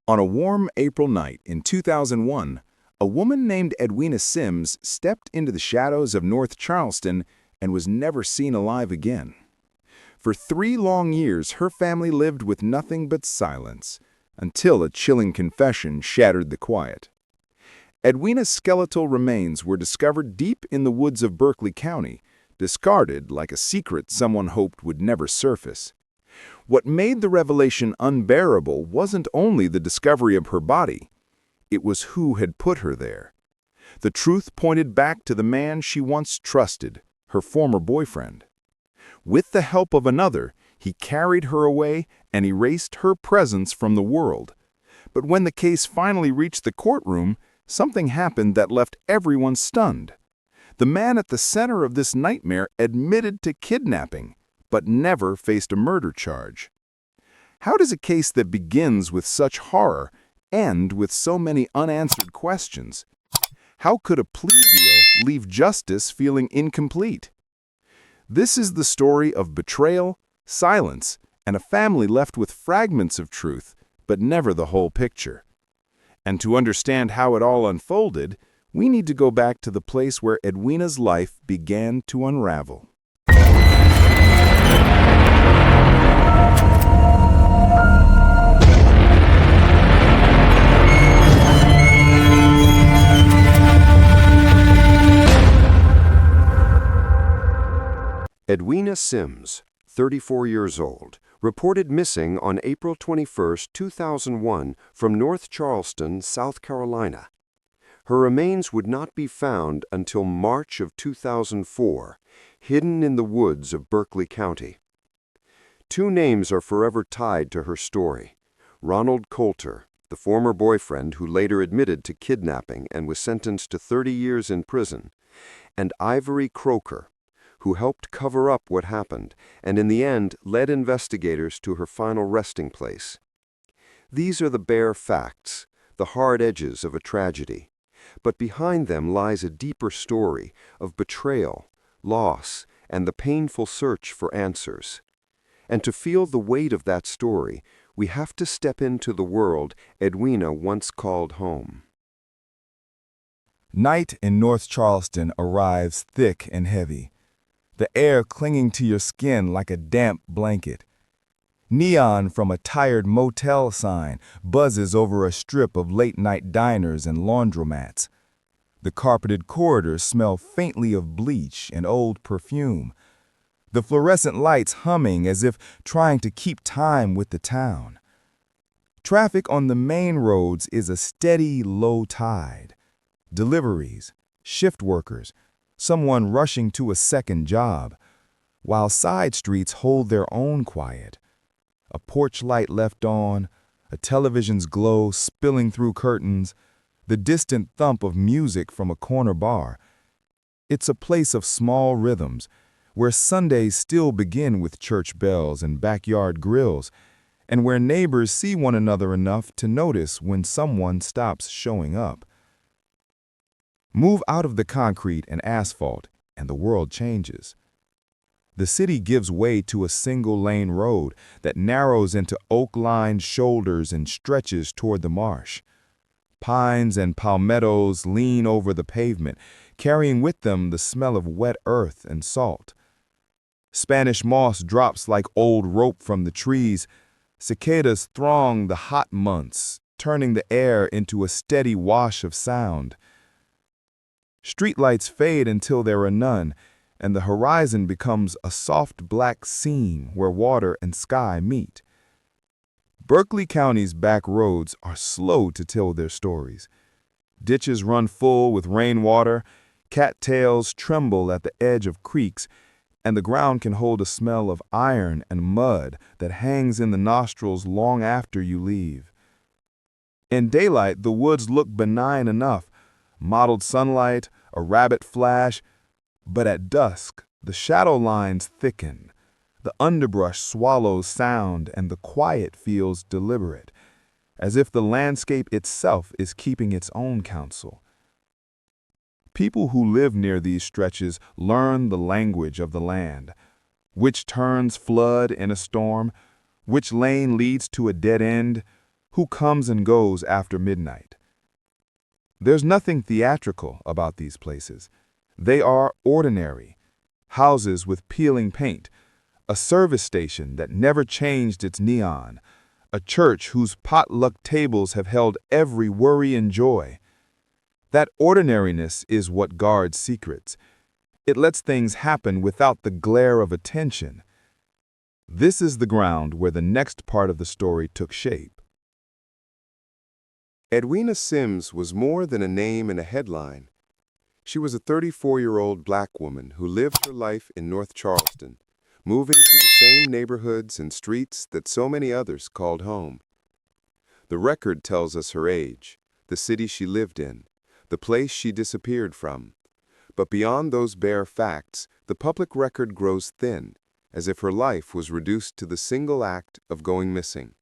On a warm April night in 2001, a woman named Edwina Sims stepped into the shadows of North Charleston and was never seen alive again. For 3 long years, her family lived with nothing but silence, until a chilling confession shattered the quiet. Edwina's skeletal remains were discovered deep in the woods of Berkeley County, discarded like a secret someone hoped would never surface. What made the revelation unbearable wasn't only the discovery of her body, it was who had put her there. The truth pointed back to the man she once trusted, her former boyfriend. With the help of another, he carried her away and erased her presence from the world. But when the case finally reached the courtroom, something happened that left everyone stunned. The man at the center of this nightmare admitted to kidnapping, but never faced a murder charge. How does a case that begins with such horror end with so many unanswered questions? How could a plea deal leave justice feeling incomplete? This is the story of betrayal, silence, and a family left with fragments of truth, but never the whole picture. And to understand how it all unfolded, we need to go back to the place where Edwina's life began to unravel. Edwina Sims, 34 years old, reported missing on April 21, 2001 from North Charleston, South Carolina. Her remains would not be found until March of 2004, hidden in the woods of Berkeley County. 2 names are forever tied to her story: Ronald Coulter, the former boyfriend who later admitted to kidnapping and was sentenced to 30 years in prison, and Ivory Croker, who helped cover up what happened and in the end led investigators to her final resting place. These are the bare facts, the hard edges of a tragedy. But behind them lies a deeper story of betrayal, loss, and the painful search for answers. And to feel the weight of that story, we have to step into the world Edwina once called home. Night in North Charleston arrives thick and heavy, the air clinging to your skin like a damp blanket. Neon from a tired motel sign buzzes over a strip of late-night diners and laundromats. The carpeted corridors smell faintly of bleach and old perfume, the fluorescent lights humming as if trying to keep time with the town. Traffic on the main roads is a steady low tide. Deliveries, shift workers, someone rushing to a second job, while side streets hold their own quiet. A porch light left on, a television's glow spilling through curtains, the distant thump of music from a corner bar. It's a place of small rhythms, where Sundays still begin with church bells and backyard grills, and where neighbors see one another enough to notice when someone stops showing up. Move out of the concrete and asphalt, and the world changes. The city gives way to a single-lane road that narrows into oak-lined shoulders and stretches toward the marsh. Pines and palmettos lean over the pavement, carrying with them the smell of wet earth and salt. Spanish moss drops like old rope from the trees. Cicadas throng the hot months, turning the air into a steady wash of sound. Streetlights fade until there are none, and the horizon becomes a soft black seam where water and sky meet. Berkeley County's back roads are slow to tell their stories. Ditches run full with rainwater, cattails tremble at the edge of creeks, and the ground can hold a smell of iron and mud that hangs in the nostrils long after you leave. In daylight, the woods look benign enough, mottled sunlight, a rabbit flash, but at dusk, the shadow lines thicken, the underbrush swallows sound, and the quiet feels deliberate, as if the landscape itself is keeping its own counsel. People who live near these stretches learn the language of the land, which turns flood in a storm, which lane leads to a dead end, who comes and goes after midnight. There's nothing theatrical about these places. They are ordinary. Houses with peeling paint, a service station that never changed its neon, a church whose potluck tables have held every worry and joy. That ordinariness is what guards secrets. It lets things happen without the glare of attention. This is the ground where the next part of the story took shape. Edwina Sims was more than a name and a headline. She was a 34-year-old black woman who lived her life in North Charleston, moving through the same neighborhoods and streets that so many others called home. The record tells us her age, the city she lived in, the place she disappeared from. But beyond those bare facts, the public record grows thin, as if her life was reduced to the single act of going missing.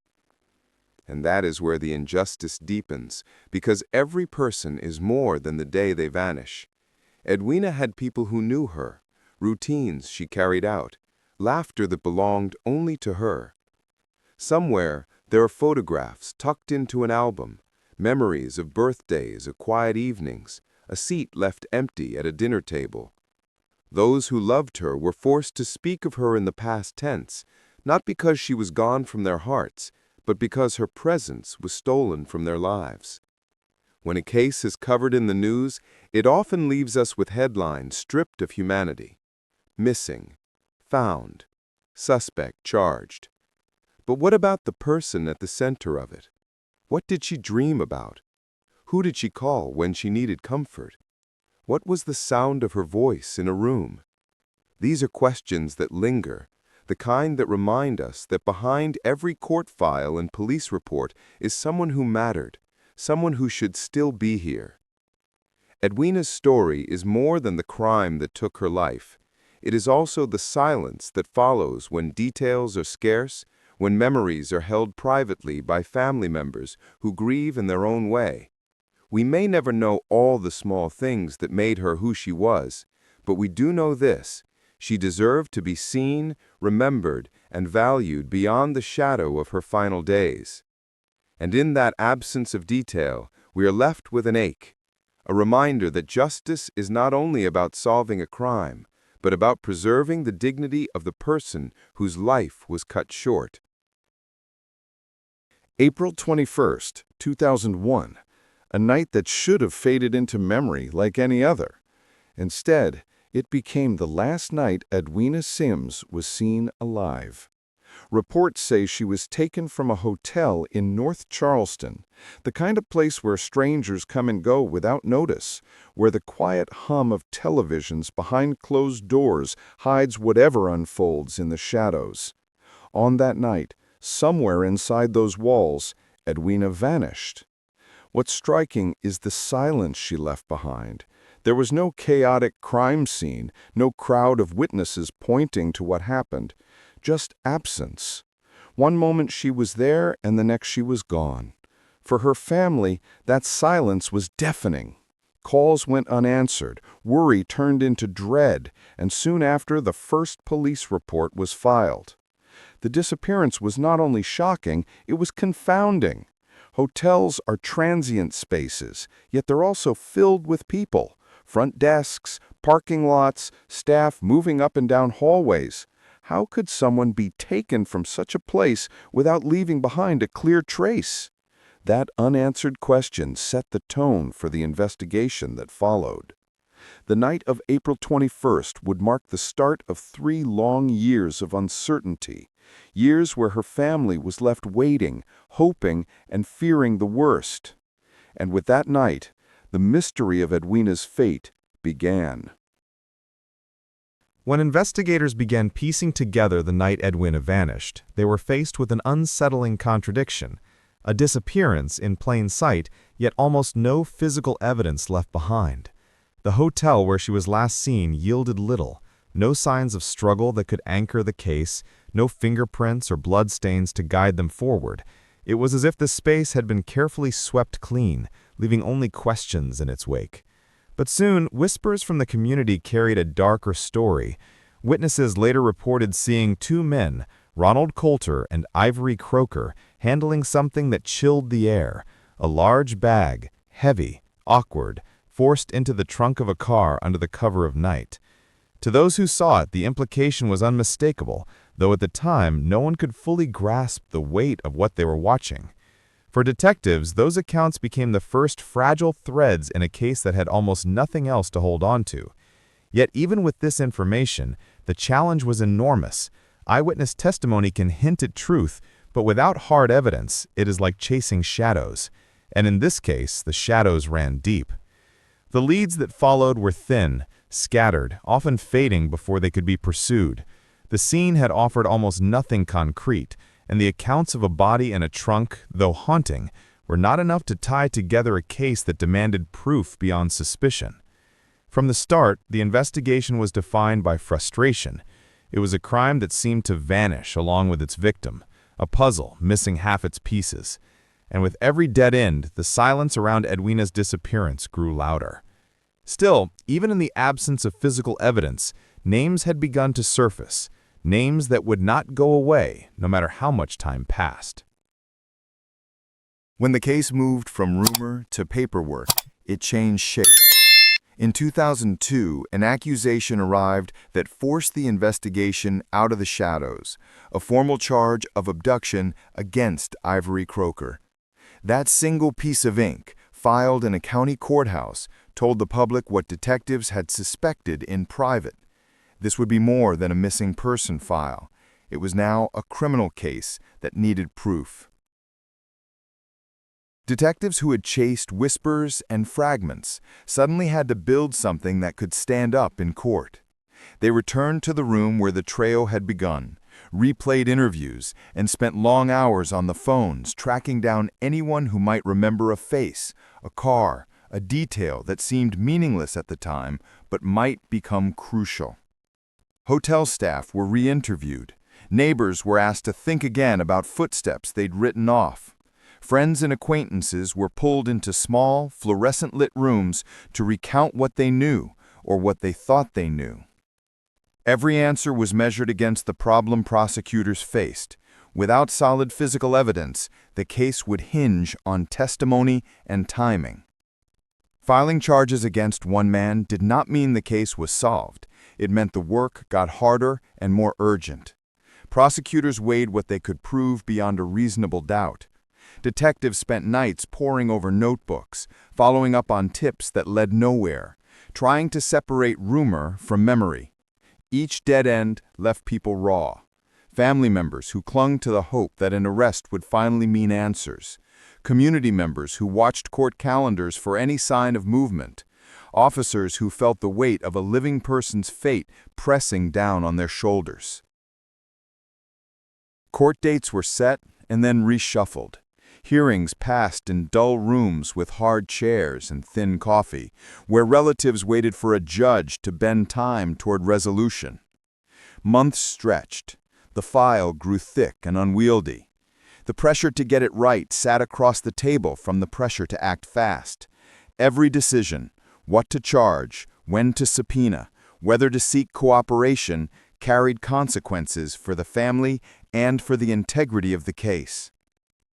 And that is where the injustice deepens, because every person is more than the day they vanish. Edwina had people who knew her, routines she carried out, laughter that belonged only to her. Somewhere, there are photographs tucked into an album, memories of birthdays or quiet evenings, a seat left empty at a dinner table. Those who loved her were forced to speak of her in the past tense, not because she was gone from their hearts, but because her presence was stolen from their lives. When a case is covered in the news, it often leaves us with headlines stripped of humanity. Missing, found, suspect charged. But what about the person at the center of it? What did she dream about? Who did she call when she needed comfort? What was the sound of her voice in a room? These are questions that linger, the kind that remind us that behind every court file and police report is someone who mattered, someone who should still be here. Edwina's story is more than the crime that took her life. It is also the silence that follows when details are scarce, when memories are held privately by family members who grieve in their own way. We may never know all the small things that made her who she was, but we do know this: she deserved to be seen, remembered, and valued beyond the shadow of her final days. And in that absence of detail, we are left with an ache, a reminder that justice is not only about solving a crime, but about preserving the dignity of the person whose life was cut short. April 21st, 2001, a night that should have faded into memory like any other. Instead, it became the last night Edwina Sims was seen alive. Reports say she was taken from a hotel in North Charleston, the kind of place where strangers come and go without notice, where the quiet hum of televisions behind closed doors hides whatever unfolds in the shadows. On that night, somewhere inside those walls, Edwina vanished. What's striking is the silence she left behind. There was no chaotic crime scene, no crowd of witnesses pointing to what happened, just absence. One moment she was there, and the next she was gone. For her family, that silence was deafening. Calls went unanswered, worry turned into dread, and soon after, the first police report was filed. The disappearance was not only shocking, it was confounding. Hotels are transient spaces, yet they're also filled with people. Front desks, parking lots, staff moving up and down hallways. How could someone be taken from such a place without leaving behind a clear trace? That unanswered question set the tone for the investigation that followed. The night of April 21st would mark the start of 3 long years of uncertainty, years where her family was left waiting, hoping, and fearing the worst. And with that night, the mystery of Edwina's fate began. When investigators began piecing together the night Edwina vanished, they were faced with an unsettling contradiction: a disappearance in plain sight, yet almost no physical evidence left behind. The hotel where she was last seen yielded little, no signs of struggle that could anchor the case, no fingerprints or bloodstains to guide them forward. It was as if the space had been carefully swept clean, leaving only questions in its wake. But soon, whispers from the community carried a darker story. Witnesses later reported seeing 2 men, Ronald Coulter and Ivory Croker, handling something that chilled the air, a large bag, heavy, awkward, forced into the trunk of a car under the cover of night. To those who saw it, the implication was unmistakable, though at the time no one could fully grasp the weight of what they were watching. For detectives, those accounts became the first fragile threads in a case that had almost nothing else to hold on to. Yet even with this information, the challenge was enormous. Eyewitness testimony can hint at truth, but without hard evidence, it is like chasing shadows. And in this case, the shadows ran deep. The leads that followed were thin, scattered, often fading before they could be pursued. The scene had offered almost nothing concrete, and the accounts of a body in a trunk, though haunting, were not enough to tie together a case that demanded proof beyond suspicion. From the start, the investigation was defined by frustration. It was a crime that seemed to vanish along with its victim, a puzzle missing half its pieces. And with every dead end, the silence around Edwina's disappearance grew louder. Still, even in the absence of physical evidence, names had begun to surface, names that would not go away no matter how much time passed. When the case moved from rumor to paperwork, it changed shape. In 2002, an accusation arrived that forced the investigation out of the shadows, a formal charge of abduction against Ivory Croker. That single piece of ink, filed in a county courthouse, told the public what detectives had suspected in private. This would be more than a missing person file. It was now a criminal case that needed proof. Detectives who had chased whispers and fragments suddenly had to build something that could stand up in court. They returned to the room where the trail had begun, replayed interviews, and spent long hours on the phones tracking down anyone who might remember a face, a car, a detail that seemed meaningless at the time but might become crucial. Hotel staff were re-interviewed. Neighbors were asked to think again about footsteps they'd written off. Friends and acquaintances were pulled into small, fluorescent-lit rooms to recount what they knew or what they thought they knew. Every answer was measured against the problem prosecutors faced. Without solid physical evidence, the case would hinge on testimony and timing. Filing charges against one man did not mean the case was solved. It meant the work got harder and more urgent. Prosecutors weighed what they could prove beyond a reasonable doubt. Detectives spent nights poring over notebooks, following up on tips that led nowhere, trying to separate rumor from memory. Each dead end left people raw. Family members who clung to the hope that an arrest would finally mean answers. Community members who watched court calendars for any sign of movement. Officers who felt the weight of a living person's fate pressing down on their shoulders. Court dates were set and then reshuffled. Hearings passed in dull rooms with hard chairs and thin coffee, where relatives waited for a judge to bend time toward resolution. Months stretched. The file grew thick and unwieldy. The pressure to get it right sat across the table from the pressure to act fast. Every decision, what to charge, when to subpoena, whether to seek cooperation, carried consequences for the family and for the integrity of the case.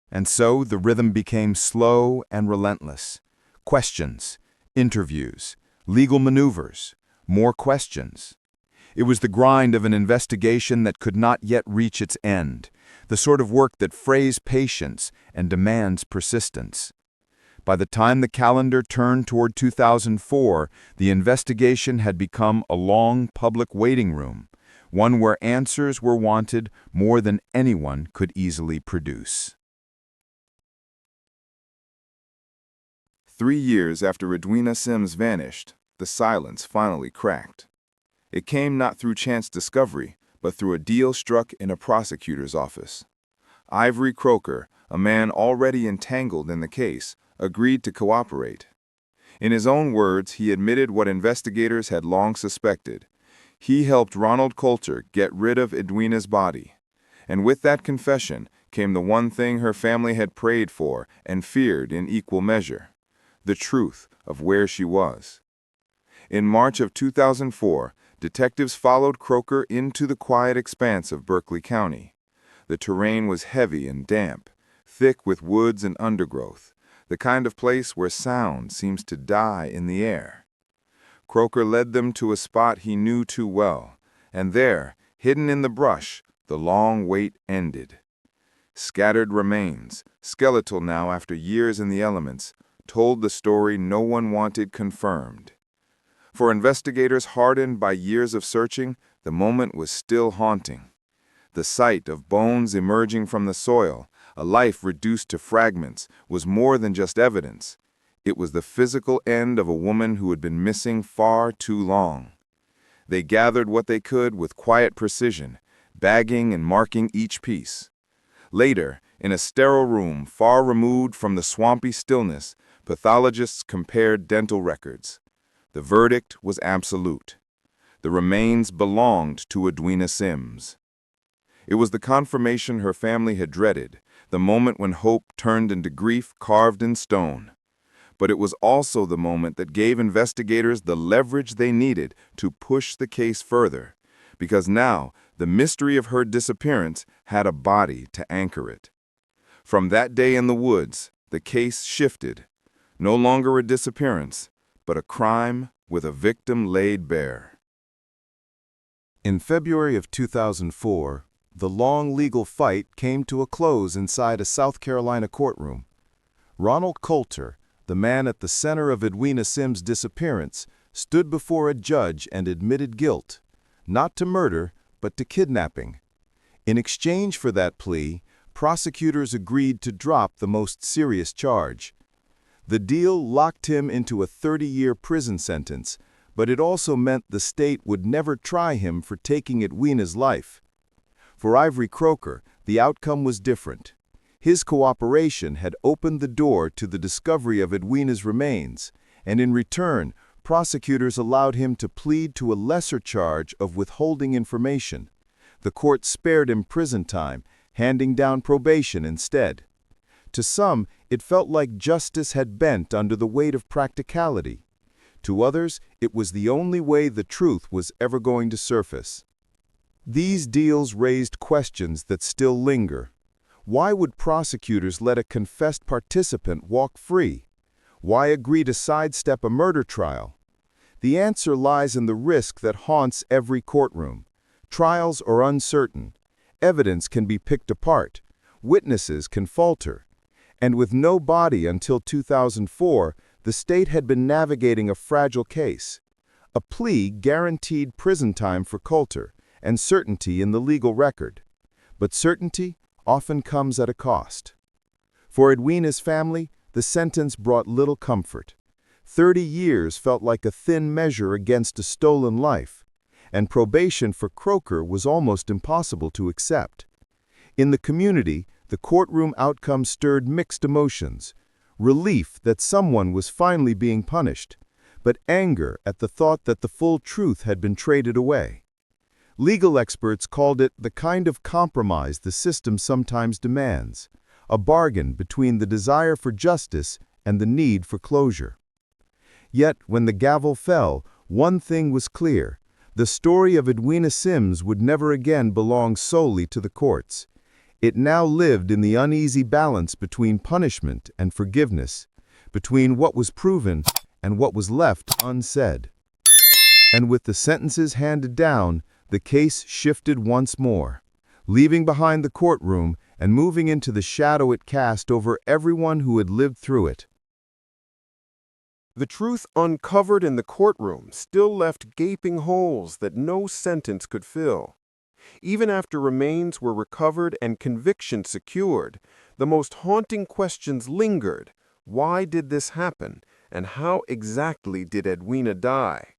And so the rhythm became slow and relentless. Questions, interviews, legal maneuvers, more questions. It was the grind of an investigation that could not yet reach its end, the sort of work that frays patience and demands persistence. By the time the calendar turned toward 2004, the investigation had become a long public waiting room, one where answers were wanted more than anyone could easily produce. 3 years after Edwina Sims vanished, the silence finally cracked. It came not through chance discovery, but through a deal struck in a prosecutor's office. Ivory Croker, a man already entangled in the case, agreed to cooperate. In his own words, he admitted what investigators had long suspected. He helped Ronald Coulter get rid of Edwina's body. And with that confession came the one thing her family had prayed for and feared in equal measure: the truth of where she was. In March of 2004, detectives followed Croker into the quiet expanse of Berkeley County. The terrain was heavy and damp, thick with woods and undergrowth, the kind of place where sound seems to die in the air. Croker led them to a spot he knew too well, and there, hidden in the brush, the long wait ended. Scattered remains, skeletal now after years in the elements, told the story no one wanted confirmed. For investigators hardened by years of searching, the moment was still haunting. The sight of bones emerging from the soil, a life reduced to fragments, was more than just evidence. It was the physical end of a woman who had been missing far too long. They gathered what they could with quiet precision, bagging and marking each piece. Later, in a sterile room far removed from the swampy stillness, pathologists compared dental records. The verdict was absolute. The remains belonged to Edwina Sims. It was the confirmation her family had dreaded, the moment when hope turned into grief carved in stone. But it was also the moment that gave investigators the leverage they needed to push the case further, because now the mystery of her disappearance had a body to anchor it. From that day in the woods, the case shifted. No longer a disappearance, but a crime with a victim laid bare. In February of 2004, the long legal fight came to a close inside a South Carolina courtroom. Ronald Coulter, the man at the center of Edwina Sims' disappearance, stood before a judge and admitted guilt, not to murder, but to kidnapping. In exchange for that plea, prosecutors agreed to drop the most serious charge. The deal locked him into a 30-year prison sentence, but it also meant the state would never try him for taking Edwina's life. For Ivory Croker, the outcome was different. His cooperation had opened the door to the discovery of Edwina's remains, and in return, prosecutors allowed him to plead to a lesser charge of withholding information. The court spared him prison time, handing down probation instead. To some, it felt like justice had bent under the weight of practicality. To others, it was the only way the truth was ever going to surface. These deals raised questions that still linger. Why would prosecutors let a confessed participant walk free? Why agree to sidestep a murder trial? The answer lies in the risk that haunts every courtroom. Trials are uncertain. Evidence can be picked apart. Witnesses can falter. And with no body until 2004, the state had been navigating a fragile case. A plea guaranteed prison time for Coulter and certainty in the legal record. But certainty often comes at a cost. For Edwina's family, the sentence brought little comfort. 30 years felt like a thin measure against a stolen life, and probation for Croker was almost impossible to accept. In the community, the courtroom outcome stirred mixed emotions: relief that someone was finally being punished, but anger at the thought that the full truth had been traded away. Legal experts called it the kind of compromise the system sometimes demands, a bargain between the desire for justice and the need for closure. Yet, when the gavel fell, one thing was clear: the story of Edwina Sims would never again belong solely to the courts. It now lived in the uneasy balance between punishment and forgiveness, between what was proven and what was left unsaid. And with the sentences handed down, the case shifted once more, leaving behind the courtroom and moving into the shadow it cast over everyone who had lived through it. The truth uncovered in the courtroom still left gaping holes that no sentence could fill. Even after remains were recovered and conviction secured, the most haunting questions lingered. Why did this happen, and how exactly did Edwina die?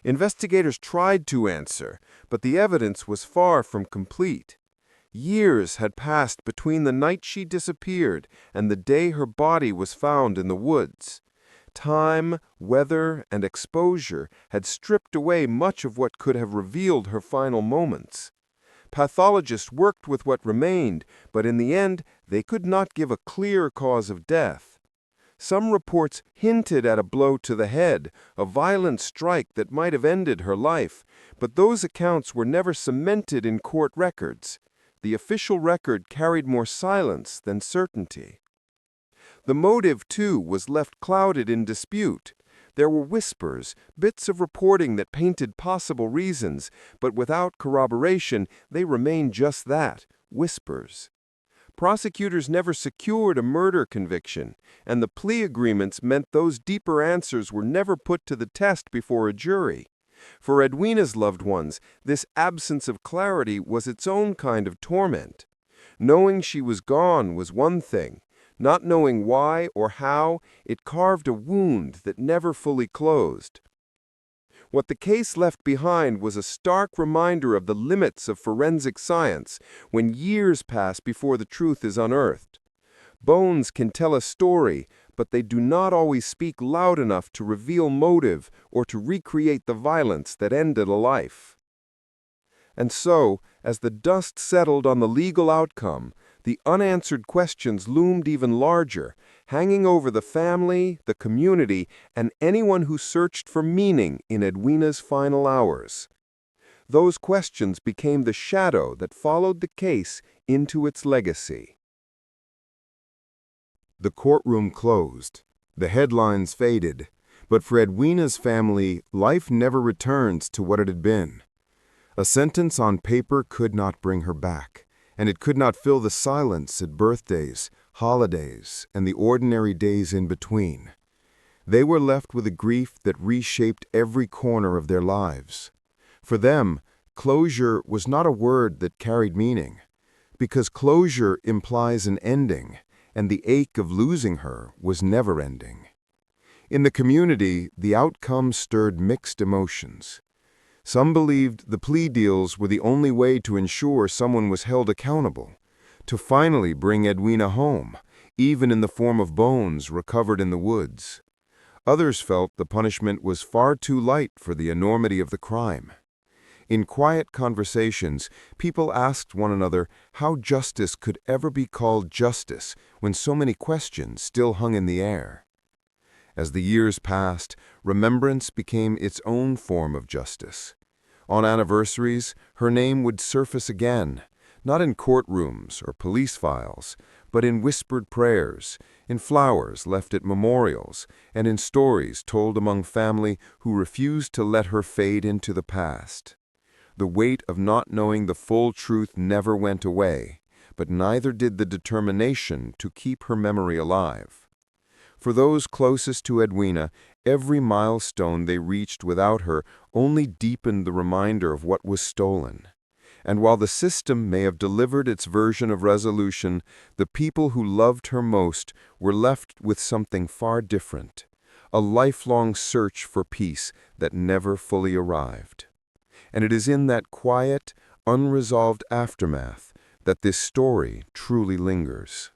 Investigators tried to answer, but the evidence was far from complete. Years had passed between the night she disappeared and the day her body was found in the woods. Time, weather, and exposure had stripped away much of what could have revealed her final moments. Pathologists worked with what remained, but in the end, they could not give a clear cause of death. Some reports hinted at a blow to the head, a violent strike that might have ended her life, but those accounts were never cemented in court records. the official record carried more silence than certainty. The motive, too, was left clouded in dispute. There were whispers, bits of reporting that painted possible reasons, but without corroboration, they remained just that, whispers. Prosecutors never secured a murder conviction, and the plea agreements meant those deeper answers were never put to the test before a jury. For Edwina's loved ones, this absence of clarity was its own kind of torment. Knowing she was gone was one thing. Not knowing why or how, it carved a wound that never fully closed. What the case left behind was a stark reminder of the limits of forensic science when years pass before the truth is unearthed. Bones can tell a story, but they do not always speak loud enough to reveal motive or to recreate the violence that ended a life. And so, as the dust settled on the legal outcome, the unanswered questions loomed even larger, hanging over the family, the community, and anyone who searched for meaning in Edwina's final hours. Those questions became the shadow that followed the case into its legacy. The courtroom closed. The headlines faded. But for Edwina's family, life never returns to what it had been. A sentence on paper could not bring her back, and it could not fill the silence at birthdays, holidays, and the ordinary days in between. They were left with a grief that reshaped every corner of their lives. For them, closure was not a word that carried meaning, because closure implies an ending, and the ache of losing her was never ending. In the community, the outcome stirred mixed emotions. Some believed the plea deals were the only way to ensure someone was held accountable, to finally bring Edwina home, even in the form of bones recovered in the woods. Others felt the punishment was far too light for the enormity of the crime. In quiet conversations, people asked one another how justice could ever be called justice when so many questions still hung in the air. As the years passed, remembrance became its own form of justice. On anniversaries, her name would surface again, not in courtrooms or police files, but in whispered prayers, in flowers left at memorials, and in stories told among family who refused to let her fade into the past. The weight of not knowing the full truth never went away, but neither did the determination to keep her memory alive. For those closest to Edwina, every milestone they reached without her only deepened the reminder of what was stolen. And while the system may have delivered its version of resolution, the people who loved her most were left with something far different, a lifelong search for peace that never fully arrived. And it is in that quiet, unresolved aftermath that this story truly lingers.